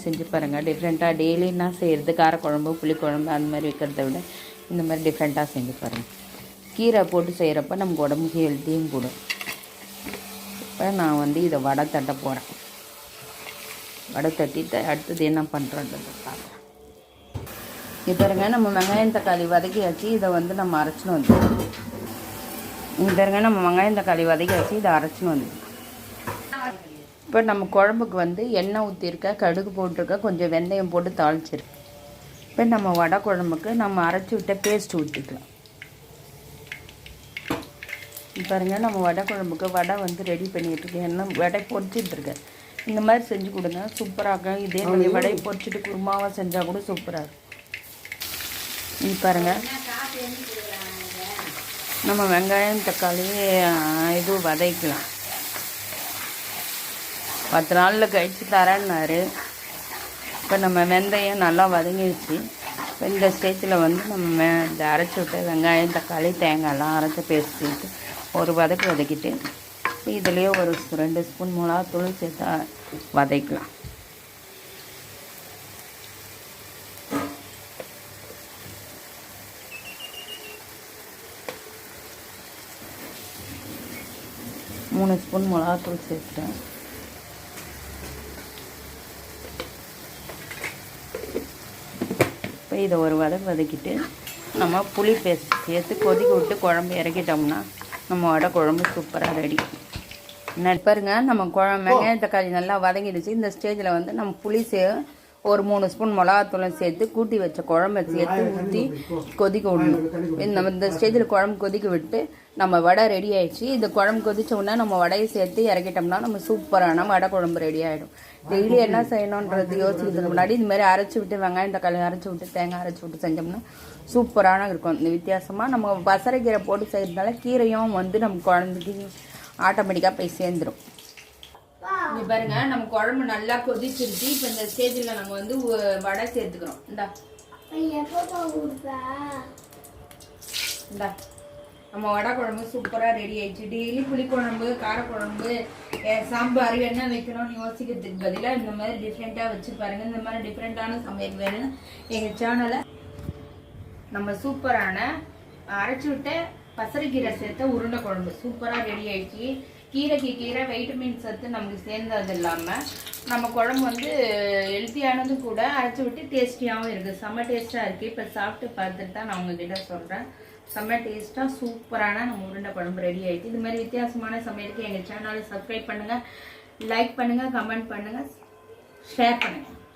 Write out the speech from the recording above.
செஞ்சு பாருங்கள். டிஃப்ரெண்ட்டாக டெய்லின்னா செய்கிறது காரக்குழம்பு புளிக்குழம்பு அந்த மாதிரி வைக்கிறத விட இந்த மாதிரி டிஃப்ரெண்ட்டாக செஞ்சு பாருங்கள். கீரை போட்டு செய்கிறப்ப நமக்கு உடம்புக்கு ஹெல்த்தியும் கூடும். இப்போ நான் இதை வடை தட்ட போகிறேன். வடை தட்டிட்டு அடுத்தது என்ன பண்ணுறோன்றது பார்க்கலாம். இப்போ பாருங்க, நம்ம வெங்காயம் தக்காளி வதக்கியாச்சு. இதை நம்ம அரைச்சின்னு வந்து பாருங்க, நம்ம வெங்காயம் தக்காளி வதக்கியாச்சு. இதை அரைச்சின்னு வந்து இப்போ நம்ம குழம்புக்கு எண்ணெய் ஊற்றிருக்க, கடுகு போட்டிருக்க, கொஞ்சம் வெந்தயம் போட்டு தாளிச்சிருக்கு. இப்போ நம்ம வடை குழம்புக்கு நம்ம அரைச்சி விட்ட பேஸ்ட் ஊற்றிக்கலாம். பாருங்கள், நம்ம வடை குழம்புக்கு வடை ரெடி பண்ணிகிட்ருக்கேன். எண்ணெய் வடை பொரிச்சிட்ருக்கேன். இந்த மாதிரி செஞ்சு கொடுங்க, சூப்பராக இருக்கும். இதே மாதிரி வடை பொரிச்சிட்டு குருமாவாக செஞ்சால் கூட சூப்பராக இருக்கும். பாருங்கள், நம்ம வெங்காயம் தக்காளி இது வதக்கலாம். 10 நாளில் கழித்து தரேன்னாரு. இப்போ நம்ம வெந்தயம் நல்லா வதங்கிடுச்சு. இப்போ இந்த ஸ்டேஜில் நம்ம இந்த அரைச்சி விட்டு வெங்காயம் தக்காளி தேங்காயெல்லாம் அரைச்சி பேசிட்டு ஒரு வதக்கிட்டு இதுலேயே ஒரு 2 ஸ்பூன் மிளகாத்தூள் சேர்த்து வதக்கலாம். மூணு ஸ்பூன் மிளகாத்தூள் சேர்த்துட்டேன். இப்போ இதை ஒரு வதக்கிட்டு நம்ம புளி பேஸ்ட் சேர்த்து கொதிக்க விட்டு குழம்பு இறக்கிட்டோம்னா நம்ம வடை குழம்பு சூப்பராக ரெடி. பாருங்க, நம்ம வெங்காயம் தக்காளி நல்லா வதங்கிடுச்சு. இந்த ஸ்டேஜில் நம்ம புளி ஒரு 3 ஸ்பூன் மிளகாத்தூளும் சேர்த்து கூட்டி வச்ச குழம்பை சேர்த்து ஊற்றி கொதிக்க விடணும். நம்ம இந்த ஸ்டேஜில் குழம்பு கொதிக்க விட்டு நம்ம வடை ரெடி ஆகிடுச்சு. இந்த குழம்பு கொதிச்ச உடனே நம்ம வடையை சேர்த்து இறக்கிட்டோம்னா நம்ம சூப்பரான வடை குழம்பு ரெடி ஆகிடும். டெய்லி என்ன செய்யணுன்றது யோசிக்கிறதுக்கு முன்னாடி இதுமாதிரி அரைச்சி விட்டு வெங்காயம் தக்காளி அரைச்சி விட்டு தேங்காய் அரைச்சி விட்டு செஞ்சோம்னா சூப்பரான இருக்கும். இந்த வித்தியாசமாக நம்ம பசரைக்கீரை போட்டு செய்கிறதுனால கீரையும் நம்ம குழந்தைக்கு ஆட்டோமேட்டிக்காக போய் சேர்ந்துடும். இங்கே பாருங்க, நம்ம குழம்பு நல்லா கொதிச்சிருச்சு. இப்போ இந்த ஸ்டேஜில் நம்ம வடை சேர்த்துக்கிறோம். இந்தா நம்ம வடை குழம்பு சூப்பராக ரெடி ஆயிடுச்சு. டெய்லி புளிக்குழம்பு காரக்குழம்பு சாம்பார் என்ன வைக்கணும்னு யோசிக்கிறதுக்கு பதிலாக இந்த மாதிரி டிஃப்ரெண்ட்டாக வச்சு பாருங்கள். இந்த மாதிரி டிஃப்ரெண்ட்டான சமையல் வேணும் எங்கள் சேனலை. நம்ம சூப்பரான அரைச்சி விட்ட பசரைக்கீரை சேர்த்த உருண்டை குழம்பு சூப்பராக ரெடி ஆயிடுச்சு. கீரைக்கு கீரை வைட்டமின் சத்து நமக்கு சேர்ந்தது இல்லாமல் நம்ம குழம்பு ஹெல்த்தியானதும் கூட, அரைச்சி விட்டு டேஸ்டியாகவும் இருக்குது. செம்ம டேஸ்ட்டாக இருக்குது. இப்போ சாப்பிட்டு பார்த்துட்டு தான் நான் உங்ககிட்ட சொல்கிறேன். செம்ம டேஸ்ட்டாக சூப்பரான நம்ம உருண்டை குழம்பு ரெடி ஆகிடுச்சு. இது மாதிரி வித்தியாசமான சமையலுக்கு எங்கள் சேனலை சப்ஸ்கிரைப் பண்ணுங்கள், லைக் பண்ணுங்கள், கமெண்ட் பண்ணுங்கள், ஷேர் பண்ணுங்கள்.